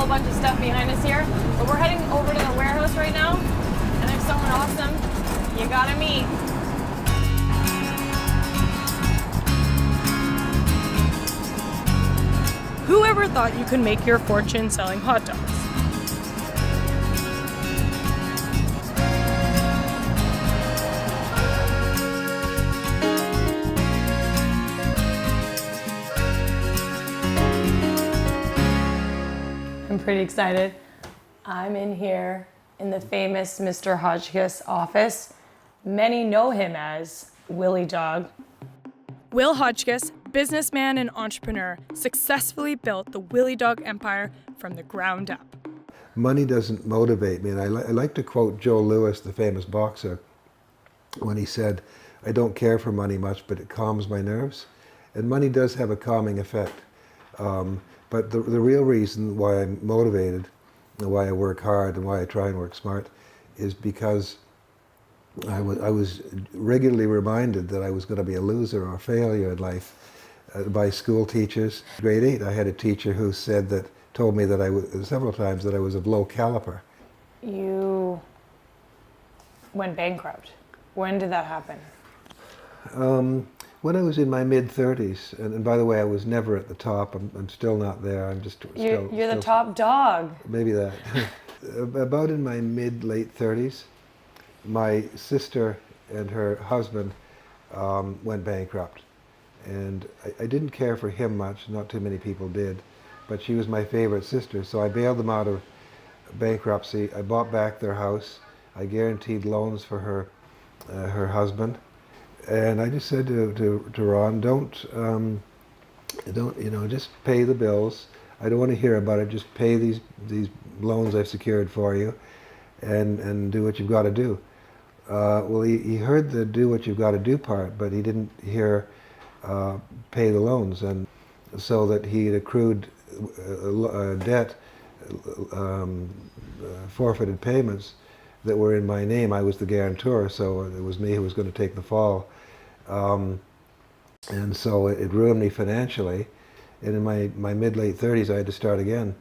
whole bunch of stuff behind us here, but we're heading over to the warehouse right now, and there's someone awesome you gotta meet. Whoever thought you could make your fortune selling hot dogs? I'm pretty excited. I'm in here in the famous Mr. Hotchkiss office. Many know him as Willy Dog. Will Hotchkiss, businessman and entrepreneur, successfully built the Willy Dog empire from the ground up. Money doesn't motivate me, and I like to quote Joe Louis, the famous boxer, when he said, "I don't care for money much, but it calms my nerves." And money does have a calming effect. But the real reason why I'm motivated, and why I work hard, and why I try and work smart, is because I was regularly reminded that I was going to be a loser or a failure in life by school teachers. Grade 8, I had a teacher who told me that several times that I was of low caliber. You went bankrupt. When did that happen? When I was in my mid-30s, and by the way, I was never at the top. I'm still not there. I'm just You're the top dog. Maybe that. About in my mid-late 30s, my sister and her husband went bankrupt. And I didn't care for him much, not too many people did, but she was my favorite sister, so I bailed them out of bankruptcy. I bought back their house. I guaranteed loans for her husband. And I just said to Ron, don't, just pay the bills. I don't want to hear about it. Just pay these loans I've secured for you, and do what you've got to do. Well, he heard the do what you've got to do part, but he didn't hear pay the loans, and so that he had accrued debt, forfeited payments that were in my name. I was the guarantor, so it was me who was going to take the fall. And so it ruined me financially. And in my mid-late 30s, I had to start again.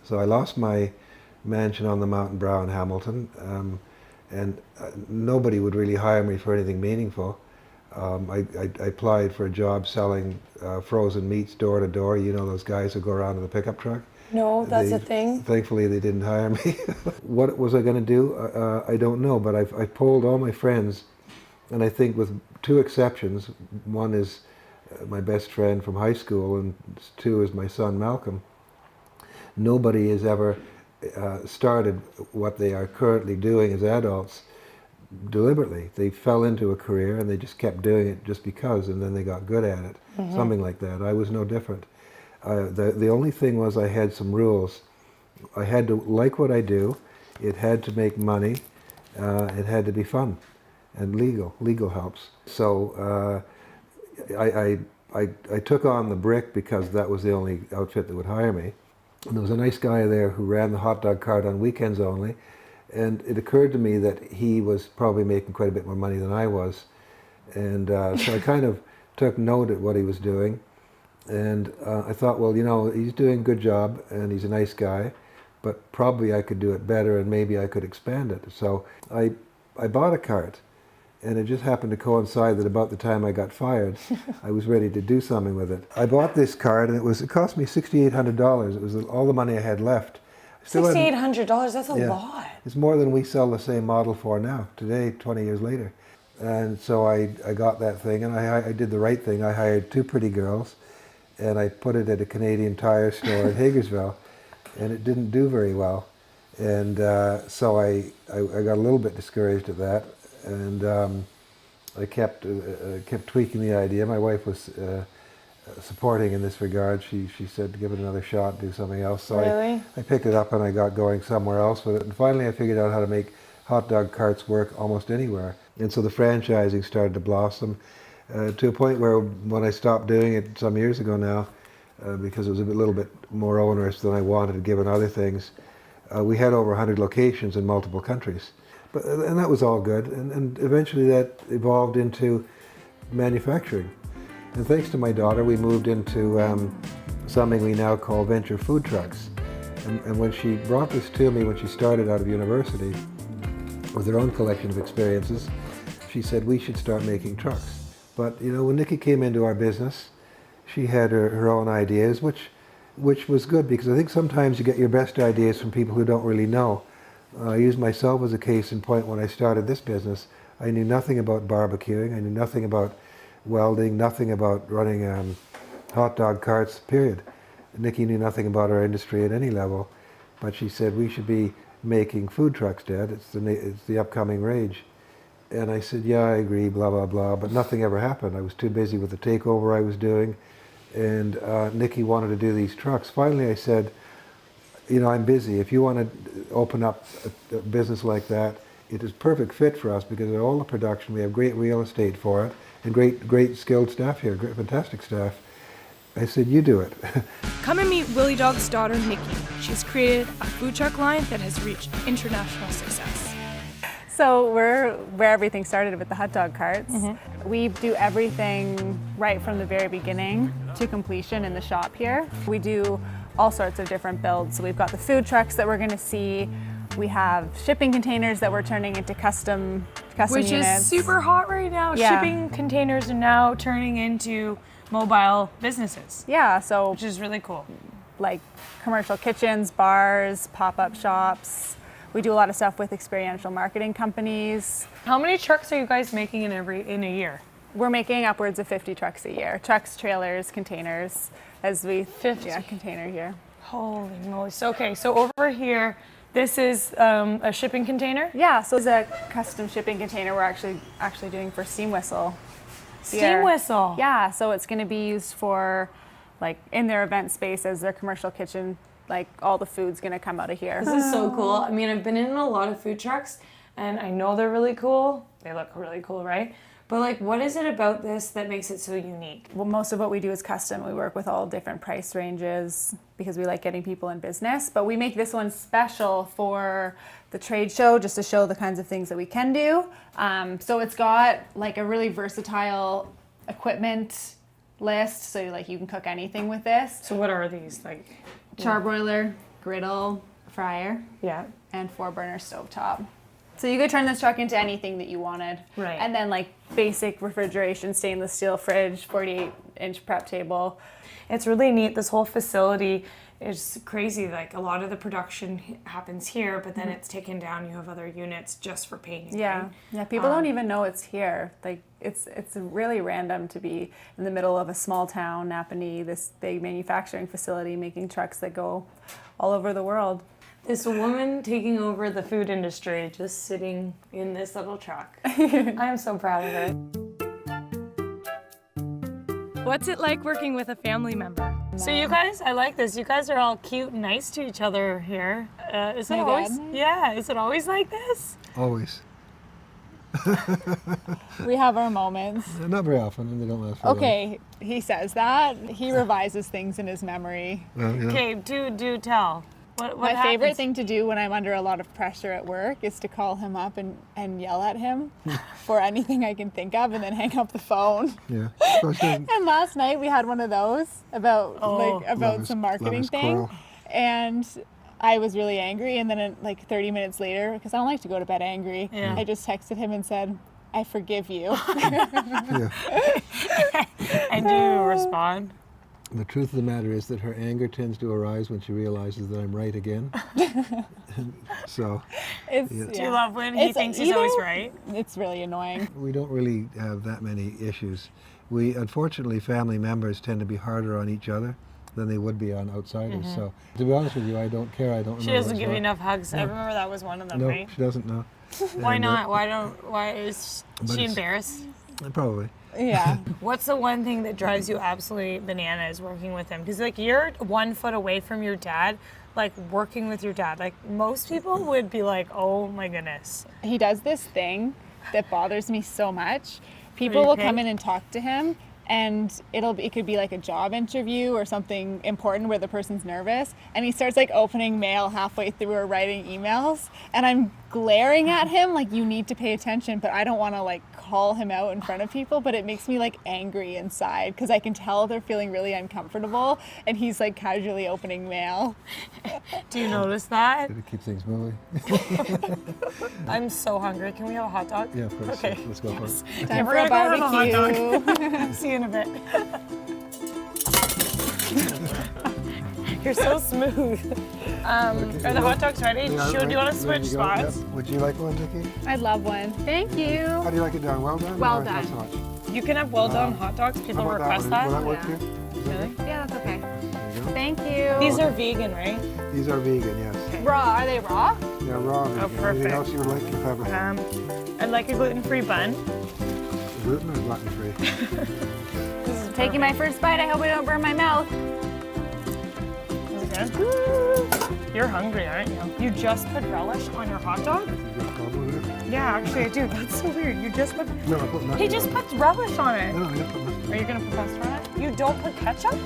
So I lost my mansion on the Mountain Brow in Hamilton, and nobody would really hire me for anything meaningful. I applied for a job selling frozen meats door to door. You know those guys who go around in the pickup truck? No, that's a thing. Thankfully, they didn't hire me. What was I going to do? I don't know, but I polled all my friends, and I think with two exceptions, one is my best friend from high school, and two is my son Malcolm. Nobody has ever started what they are currently doing as adults deliberately. They fell into a career and they just kept doing it just because, and then they got good at it. Mm-hmm. Something like that. I was no different. The only thing was I had some rules. I had to like what I do. It had to make money. It had to be fun and legal. Legal helps. So I took on the brick because that was the only outfit that would hire me. And there was a nice guy there who ran the hot dog cart on weekends only. And it occurred to me that he was probably making quite a bit more money than I was. And so I kind of took note at what he was doing. And I thought, well, he's doing a good job and he's a nice guy, but probably I could do it better and maybe I could expand it. So I bought a cart, and it just happened to coincide that about the time I got fired, I was ready to do something with it. I bought this cart, and it cost me $6,800. It was all the money I had left. $6,800, that's a lot. It's more than we sell the same model for now, today, 20 years later. And so I got that thing, and I did the right thing. I hired two pretty girls, and I put it at a Canadian Tire store in Hagersville, and it didn't do very well. And so I got a little bit discouraged at that, and I kept tweaking the idea. My wife was supporting in this regard. She said to give it another shot, do something else. So really? I picked it up and I got going somewhere else with it. And finally I figured out how to make hot dog carts work almost anywhere. And so the franchising started to blossom to a point where when I stopped doing it some years ago now, because it was a little bit more onerous than I wanted given other things, we had over 100 locations in multiple countries. And that was all good. And eventually that evolved into manufacturing. And thanks to my daughter, we moved into something we now call venture food trucks. And when she brought this to me when she started out of university with her own collection of experiences, she said we should start making trucks. But you know, when Nikki came into our business, she had her own ideas, which was good, because I think sometimes you get your best ideas from people who don't really know. I use myself as a case in point. When I started this business, I knew nothing about barbecuing, I knew nothing about welding, nothing about running hot dog carts, period. Nikki knew nothing about our industry at any level, but she said we should be making food trucks, Dad. It's the upcoming rage. And I said, yeah, I agree, blah, blah, blah, but nothing ever happened. I was too busy with the takeover I was doing, and Nikki wanted to do these trucks. Finally, I said, you know, I'm busy. If you want to open up a business like that, it is perfect fit for us because of all the production. We have great real estate for it, and great skilled staff here, fantastic staff. I said, you do it. Come and meet Willy Dog's daughter, Nikki. She's created a food truck line that has reached international success. So we're where everything started with the hot dog carts. We do everything right from the very beginning to completion in the shop here. We do all sorts of different builds. So we've got the food trucks that we're going to see. We have shipping containers that we're turning into custom Which units. is super hot right now. Yeah. Shipping containers are now turning into mobile businesses, Yeah, so which is really cool. like commercial kitchens, bars, pop-up shops. We do a lot of stuff with experiential marketing companies. How many trucks are you guys making in a year? We're making upwards of 50 trucks a year. Trucks, trailers, containers, as we 50. Yeah, container here. Holy moly. So, okay, so over here, this is a shipping container? Yeah, so it's a custom shipping container we're actually doing for Steam Whistle. Steam beer. Whistle. Yeah, so it's going to be used for like in their event space as their commercial kitchen. Like all the food's going to come out of here. This is so cool. I mean, I've been in a lot of food trucks and I know they're really cool. They look really cool, right? But like, what is it about this that makes it so unique? Well, most of what we do is custom. We work with all different price ranges because we like getting people in business. But we make this one special for the trade show just to show the kinds of things that we can do. So it's got like a really versatile equipment list. So like you can cook anything with this. So what are these? Like Charbroiler, griddle, fryer, yeah. and 4-burner stovetop. So you could turn this truck into anything that you wanted. Right. And then like basic refrigeration, stainless steel fridge, 48-inch prep table. It's really neat. This whole facility is crazy. Like a lot of the production happens here, but then it's taken down. You have other units just for painting. Yeah. Right? Yeah, people don't even know it's here. Like it's really random to be in the middle of a small town, Napanee, this big manufacturing facility making trucks that go all over the world. This woman taking over the food industry, just sitting in this little truck. I am so proud of her. What's it like working with a family member? So you guys, I like this. You guys are all cute and nice to each other here. Is it My always? dad? Yeah. Is it always like this? Always. We have our moments. Not very often, and they don't last very long. Okay, he says that. He revises things in his memory. Well, you know, Okay. Do tell. What My happens? favorite thing to do when I'm under a lot of pressure at work is to call him up and yell at him for anything I can think of and then hang up the phone. yeah. Especially And last night we had one of those about Love is- some love marketing is thing. cruel. And I was really angry, and then like 30 minutes later, because I don't like to go to bed angry, Yeah. I just texted him and said, I forgive you. yeah. And do you respond? The truth of the matter is that her anger tends to arise when she realizes that I'm right again. So It's, Yeah. Do you love when he It's thinks he's always either- right? It's really annoying. we don't really have that many issues. We, unfortunately, family members tend to be harder on each other than they would be on outsiders. So to be honest with you, I don't care. I don't remember. She doesn't what's give you what. enough hugs. I remember that was one of them, No, right? she doesn't know. Why And, not? Why is But she it's- embarrassed? Probably. Yeah. What's the one thing that drives you absolutely bananas working with him? Because like you're 1 foot away from your dad, like working with your dad. Like most people would be like, oh my goodness. He does this thing that bothers me so much. People you will okay? come in and talk to him, and it could be like a job interview or something important where the person's nervous, and he starts like opening mail halfway through or writing emails, and I'm glaring at him like you need to pay attention, but I don't want to like call him out in front of people, but it makes me like angry inside because I can tell they're feeling really uncomfortable and he's like casually opening mail. Do you notice that? Did it keep things moving? I'm so hungry. Can we have a hot dog? Yeah, of course. Okay. Let's go for it. Time we're for a gonna go have a hot barbecue. See you in a bit. You're so smooth. Are the hot dogs ready? Do you want to switch spots? Yep. Would you like one, Dickie? I'd love one. Thank you. How do you like it done? Well done? Well or done. Not so much? You can have well done hot dogs. People How about request that. that. Will that work Yeah. too? Really? Yeah, that's okay. There you go. Thank you. These are vegan, right? These are vegan, yes. raw. Are they raw? They're raw vegan. perfect. Anything else you would like to cover? I'd like a gluten-free bun. Gluten or gluten-free? This is Taking my first bite. I hope I don't burn my mouth. You're hungry, aren't you? You just put relish on your hot dog? You got a problem with it? Yeah, actually I do. That's so weird. You just put... No, I put mustard. He just puts relish on it. No, I didn't put mustard. Are you gonna put mustard on it? You don't put ketchup? No.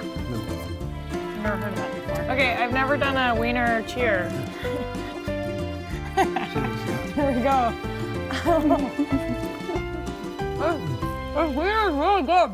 I've never heard of that before. Okay, I've never done a wiener cheer. Here we go. This wiener is really good.